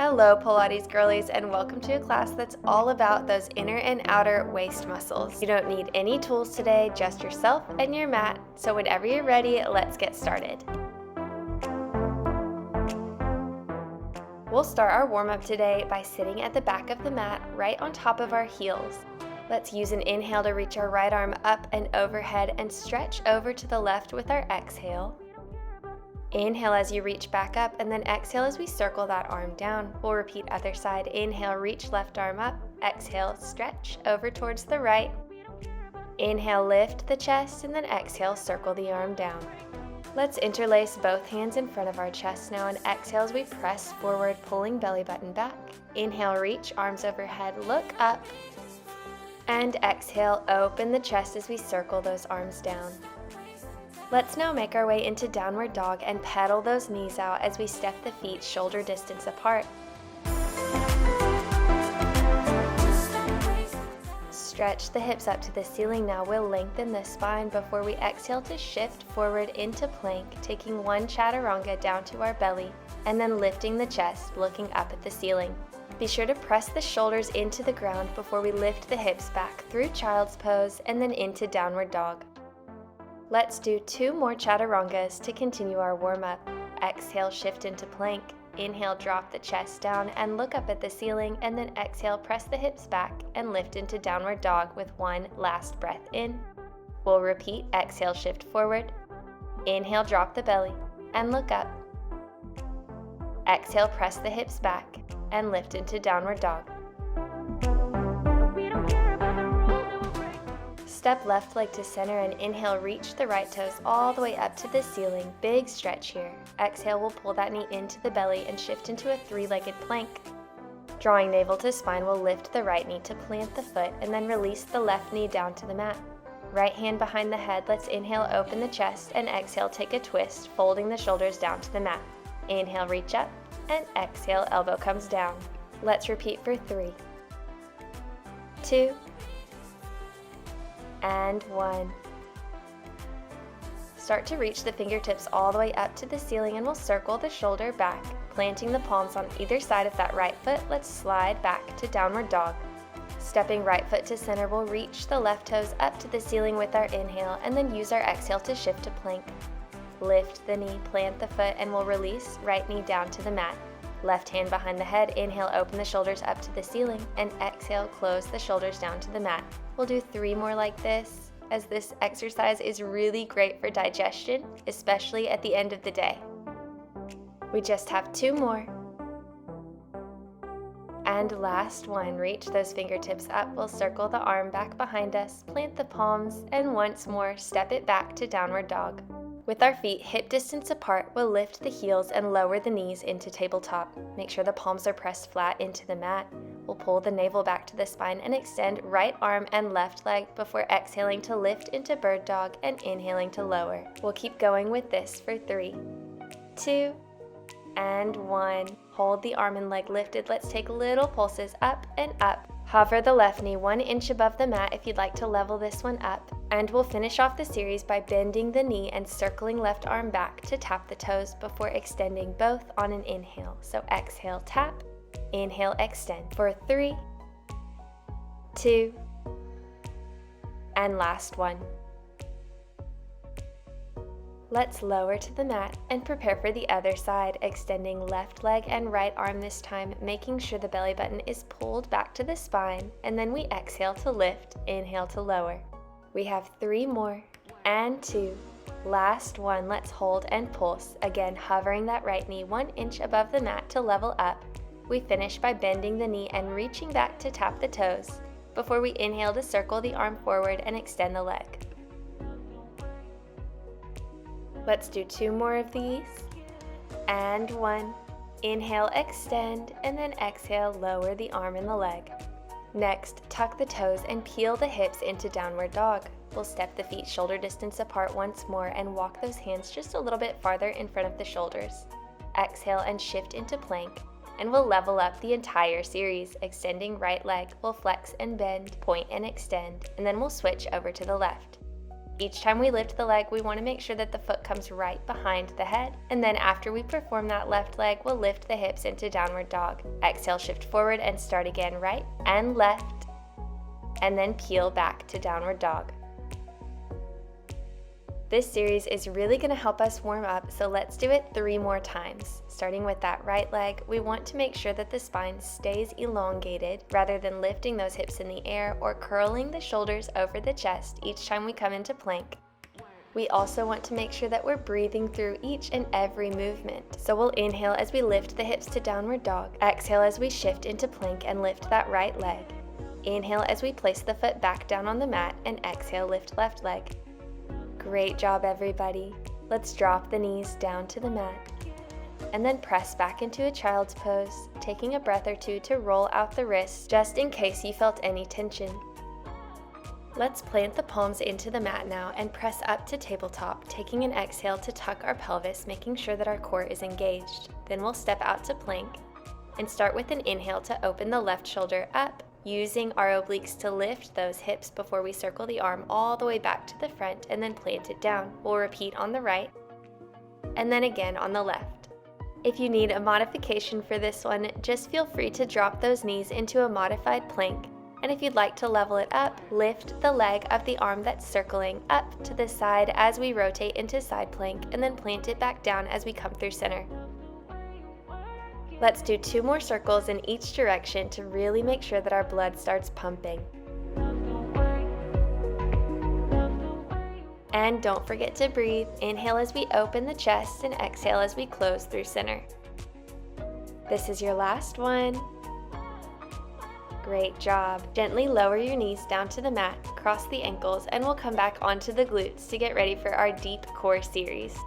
Hello Pilates girlies, and welcome to a class that's all about those inner and outer waist muscles. You don't need any tools today, just yourself and your mat. So whenever you're ready, let's get started. We'll start our warm-up today by sitting at the back of the mat right on top of our heels. Let's use an inhale to reach our right arm up and overhead and stretch over to the left with our exhale. Inhale as you reach back up, and then exhale as we circle that arm down. We'll repeat other side. Inhale, reach left arm up. Exhale, stretch over towards the right. Inhale, lift the chest, and then exhale, circle the arm down. Let's interlace both hands in front of our chest now, and exhale as we press forward, pulling belly button back. Inhale, reach, arms overhead, look up. And exhale, open the chest as we circle those arms down. Let's now make our way into downward dog and pedal those knees out as we step the feet shoulder distance apart. Stretch the hips up to the ceiling now. We'll lengthen the spine before we exhale to shift forward into plank, taking one chaturanga down to our belly, and then lifting the chest, looking up at the ceiling. Be sure to press the shoulders into the ground before we lift the hips back through child's pose and then into downward dog. Let's do 2 more chaturangas to continue our warm-up. Exhale, shift into plank. Inhale, drop the chest down and look up at the ceiling, and then exhale, press the hips back and lift into downward dog with one last breath in. We'll repeat. Exhale, shift forward. Inhale, drop the belly and look up. Exhale, press the hips back and lift into downward dog. Step left leg to center and inhale, reach the right toes all the way up to the ceiling. Big stretch here. Exhale, we'll pull that knee into the belly and shift into a 3-legged plank. Drawing navel to spine, we'll lift the right knee to plant the foot and then release the left knee down to the mat. Right hand behind the head, let's inhale, open the chest, and exhale, take a twist, folding the shoulders down to the mat. Inhale, reach up, and exhale, elbow comes down. Let's repeat for 3, 2, and 1. Start to reach the fingertips all the way up to the ceiling, and we'll circle the shoulder back, planting the palms on either side of that right foot. Let's slide back to downward dog. Stepping right foot to center, we'll reach the left toes up to the ceiling with our inhale, and then use our exhale to shift to plank. Lift the knee, plant the foot, and we'll release right knee down to the mat. Left hand behind the head, inhale, open the shoulders up to the ceiling, and exhale, close the shoulders down to the mat. We'll do 3 more like this, as this exercise is really great for digestion, especially at the end of the day. We just have 2 more. And last one, reach those fingertips up. We'll circle the arm back behind us, plant the palms, and once more, step it back to downward dog. With our feet hip distance apart, we'll lift the heels and lower the knees into tabletop. Make sure the palms are pressed flat into the mat. We'll pull the navel back to the spine and extend right arm and left leg before exhaling to lift into bird dog and inhaling to lower. We'll keep going with this for 3, 2, and 1. Hold the arm and leg lifted. Let's take little pulses up and up. Hover the left knee 1 inch above the mat if you'd like to level this one up. And we'll finish off the series by bending the knee and circling left arm back to tap the toes before extending both on an inhale. So exhale, tap, inhale, extend for 3, 2, and last one. Let's lower to the mat and prepare for the other side, extending left leg and right arm this time, making sure the belly button is pulled back to the spine, and then we exhale to lift, inhale to lower. We have 3 more, and 2. Last one, let's hold and pulse, again hovering that right knee 1 inch above the mat to level up. We finish by bending the knee and reaching back to tap the toes, before we inhale to circle the arm forward and extend the leg. Let's do 2 more of these, and 1. Inhale, extend, and then exhale, lower the arm and the leg. Next, tuck the toes and peel the hips into downward dog. We'll step the feet shoulder distance apart once more and walk those hands just a little bit farther in front of the shoulders. Exhale and shift into plank, and we'll level up the entire series, extending right leg. We'll flex and bend, point and extend, and then we'll switch over to the left. Each time we lift the leg, we want to make sure that the foot comes right behind the head. And then after we perform that left leg, we'll lift the hips into downward dog. Exhale, shift forward and start again, right and left. And then peel back to downward dog. This series is really going to help us warm up, so let's do it 3 more times. Starting with that right leg, we want to make sure that the spine stays elongated rather than lifting those hips in the air or curling the shoulders over the chest each time we come into plank. We also want to make sure that we're breathing through each and every movement. So we'll inhale as we lift the hips to downward dog, exhale as we shift into plank and lift that right leg. Inhale as we place the foot back down on the mat, and exhale, lift left leg. Great job, everybody. Let's drop the knees down to the mat and then press back into a child's pose, taking a breath or two to roll out the wrists just in case you felt any tension. Let's plant the palms into the mat now and press up to tabletop, taking an exhale to tuck our pelvis, making sure that our core is engaged. Then we'll step out to plank and start with an inhale to open the left shoulder up, using our obliques to lift those hips before we circle the arm all the way back to the front and then plant it down. We'll repeat on the right and then again on the left. If you need a modification for this one, just feel free to drop those knees into a modified plank. And if you'd like to level it up, lift the leg of the arm that's circling up to the side as we rotate into side plank and then plant it back down as we come through center. Let's do 2 more circles in each direction to really make sure that our blood starts pumping. And don't forget to breathe. Inhale as we open the chest and exhale as we close through center. This is your last one. Great job. Gently lower your knees down to the mat, cross the ankles, and we'll come back onto the glutes to get ready for our deep core series.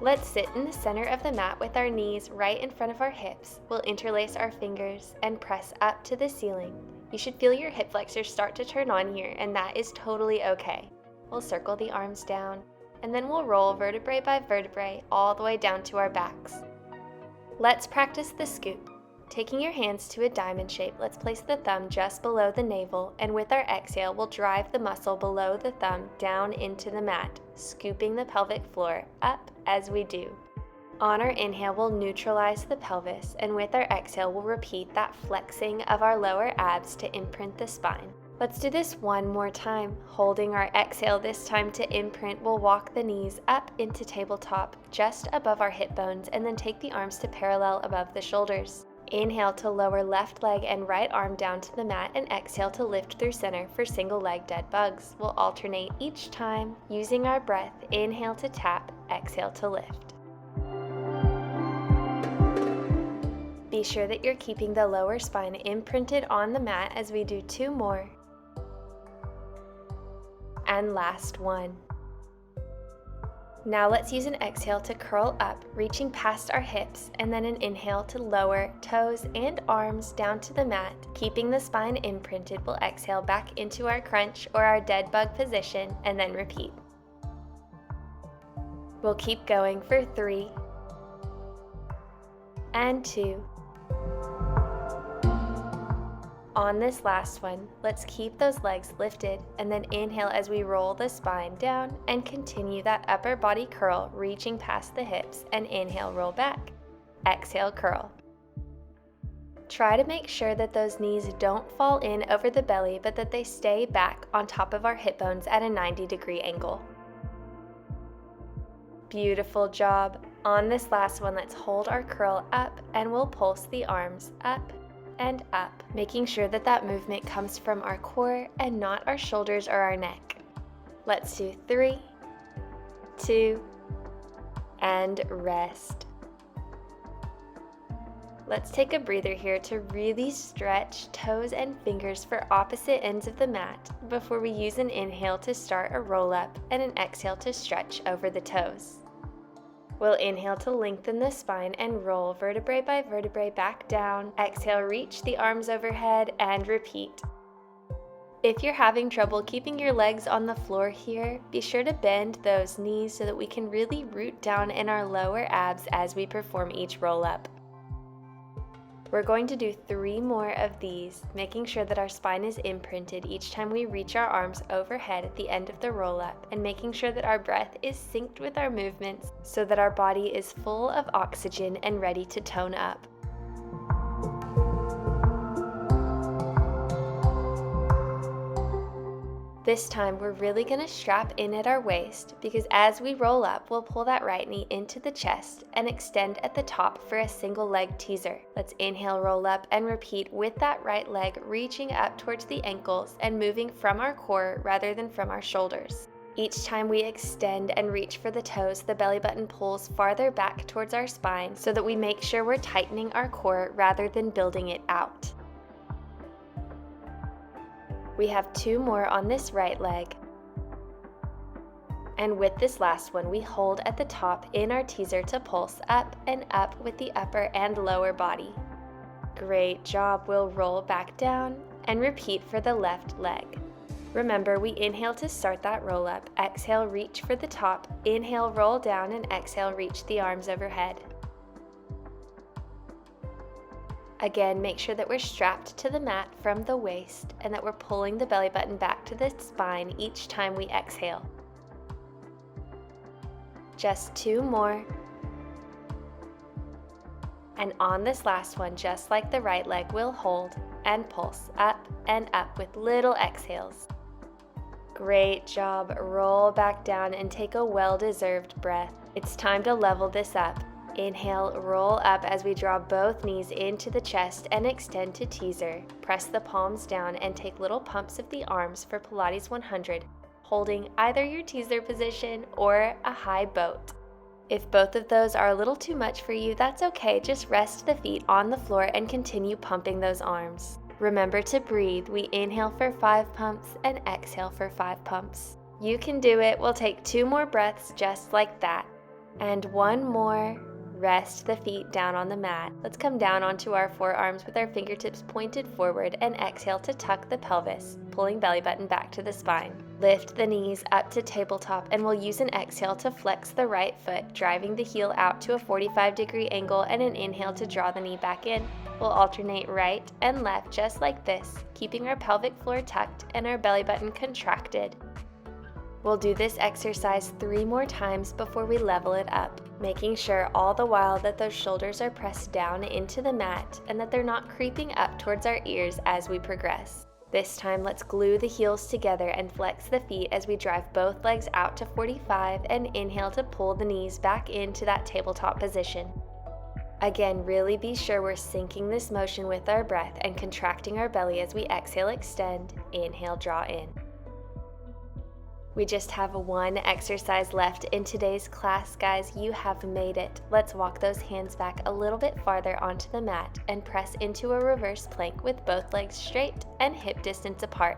Let's sit in the center of the mat with our knees right in front of our hips. We'll interlace our fingers and press up to the ceiling. You should feel your hip flexors start to turn on here, and that is totally okay. We'll circle the arms down, and then we'll roll vertebrae by vertebrae all the way down to our backs. Let's practice the scoop. Taking your hands to a diamond shape, let's place the thumb just below the navel, and with our exhale, we'll drive the muscle below the thumb down into the mat, scooping the pelvic floor up as we do. On our inhale, we'll neutralize the pelvis, and with our exhale, we'll repeat that flexing of our lower abs to imprint the spine. Let's do this 1 more time. Holding our exhale this time to imprint, we'll walk the knees up into tabletop, just above our hip bones, and then take the arms to parallel above the shoulders. Inhale to lower left leg and right arm down to the mat, and exhale to lift through center for single leg dead bugs. We'll alternate each time, using our breath. Inhale to tap, exhale to lift. Be sure that you're keeping the lower spine imprinted on the mat as we do 2 more. And last one. Now let's use an exhale to curl up, reaching past our hips, and then an inhale to lower toes and arms down to the mat. Keeping the spine imprinted, we'll exhale back into our crunch or our dead bug position, and then repeat. We'll keep going for 3 and 2. On this last one, let's keep those legs lifted and then inhale as we roll the spine down and continue that upper body curl, reaching past the hips, and inhale, roll back. Exhale, curl. Try to make sure that those knees don't fall in over the belly, but that they stay back on top of our hip bones at a 90-degree angle. Beautiful job. On this last one, let's hold our curl up and we'll pulse the arms up and up, making sure that that movement comes from our core and not our shoulders or our neck. Let's do 3, 2, and rest. Let's take a breather here to really stretch toes and fingers for opposite ends of the mat before we use an inhale to start a roll up and an exhale to stretch over the toes. We'll inhale to lengthen the spine and roll vertebrae by vertebrae back down. Exhale, reach the arms overhead and repeat. If you're having trouble keeping your legs on the floor here, be sure to bend those knees so that we can really root down in our lower abs as we perform each roll up. We're going to do 3 more of these, making sure that our spine is imprinted each time we reach our arms overhead at the end of the roll-up, and making sure that our breath is synced with our movements so that our body is full of oxygen and ready to tone up. This time we're really going to strap in at our waist, because as we roll up, we'll pull that right knee into the chest and extend at the top for a single leg teaser. Let's inhale, roll up, and repeat with that right leg reaching up towards the ankles and moving from our core rather than from our shoulders. Each time we extend and reach for the toes, the belly button pulls farther back towards our spine so that we make sure we're tightening our core rather than building it out. We have 2 more on this right leg. And with this last one, we hold at the top in our teaser to pulse up and up with the upper and lower body. Great job. We'll roll back down and repeat for the left leg. Remember, we inhale to start that roll up, exhale, reach for the top, inhale, roll down, and exhale, reach the arms overhead. Again, make sure that we're strapped to the mat from the waist and that we're pulling the belly button back to the spine each time we exhale. Just 2 more. And on this last one, just like the right leg, we'll hold and pulse up and up with little exhales. Great job. Roll back down and take a well-deserved breath. It's time to level this up. Inhale, roll up as we draw both knees into the chest and extend to teaser. Press the palms down and take little pumps of the arms for Pilates 100, holding either your teaser position or a high boat. If both of those are a little too much for you, that's okay. Just rest the feet on the floor and continue pumping those arms. Remember to breathe. We inhale for 5 pumps and exhale for 5 pumps. You can do it. We'll take 2 more breaths just like that. And 1 more. Rest the feet down on the mat. Let's come down onto our forearms with our fingertips pointed forward and exhale to tuck the pelvis, pulling belly button back to the spine. Lift the knees up to tabletop, and we'll use an exhale to flex the right foot, driving the heel out to a 45-degree angle, and an inhale to draw the knee back in. We'll alternate right and left just like this, keeping our pelvic floor tucked and our belly button contracted. We'll do this exercise 3 more times before we level it up, making sure all the while that those shoulders are pressed down into the mat and that they're not creeping up towards our ears as we progress. This time, let's glue the heels together and flex the feet as we drive both legs out to 45 and inhale to pull the knees back into that tabletop position. Again, really be sure we're syncing this motion with our breath and contracting our belly as we exhale, extend, inhale, draw in. We just have 1 exercise left in today's class, guys. You have made it. Let's walk those hands back a little bit farther onto the mat and press into a reverse plank with both legs straight and hip distance apart.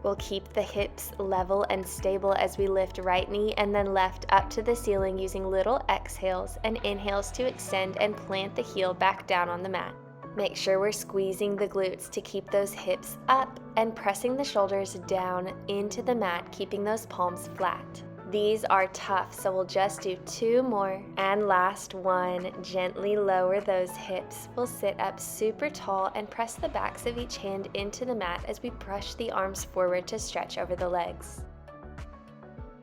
We'll keep the hips level and stable as we lift right knee and then left up to the ceiling using little exhales and inhales to extend and plant the heel back down on the mat. Make sure we're squeezing the glutes to keep those hips up and pressing the shoulders down into the mat, keeping those palms flat. These are tough, so we'll just do 2 more. And last one, gently lower those hips. We'll sit up super tall and press the backs of each hand into the mat as we brush the arms forward to stretch over the legs.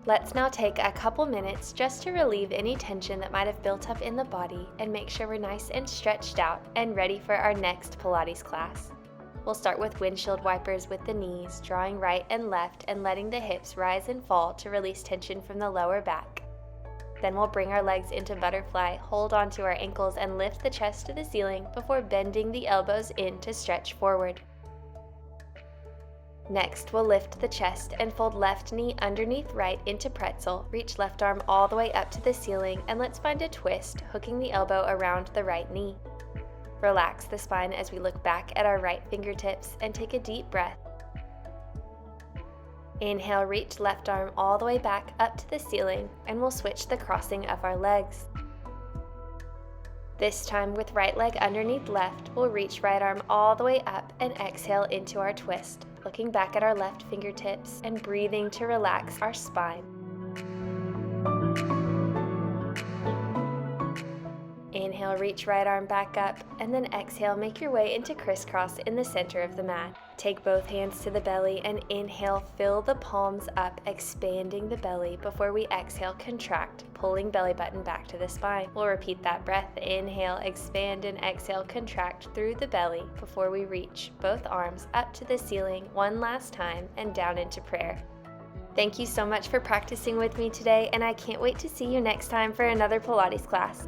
Let's now take a couple minutes just to relieve any tension that might have built up in the body and make sure we're nice and stretched out and ready for our next Pilates class. We'll start with windshield wipers with the knees, drawing right and left and letting the hips rise and fall to release tension from the lower back. Then we'll bring our legs into butterfly, hold onto our ankles and lift the chest to the ceiling before bending the elbows in to stretch forward. Next, we'll lift the chest and fold left knee underneath right into pretzel, reach left arm all the way up to the ceiling, and let's find a twist, hooking the elbow around the right knee. Relax the spine as we look back at our right fingertips and take a deep breath. Inhale, reach left arm all the way back up to the ceiling, and we'll switch the crossing of our legs. This time, with right leg underneath left, we'll reach right arm all the way up and exhale into our twist, looking back at our left fingertips and breathing to relax our spine. Inhale, Inhale, reach right arm back up, and then exhale, make your way into crisscross in the center of the mat. Take both hands to the belly and inhale, fill the palms up, expanding the belly before we exhale, contract, pulling belly button back to the spine. We'll repeat that breath. Inhale, expand, and exhale, contract through the belly before we reach both arms up to the ceiling one last time and down into prayer. Thank you so much for practicing with me today, and I can't wait to see you next time for another Pilates class.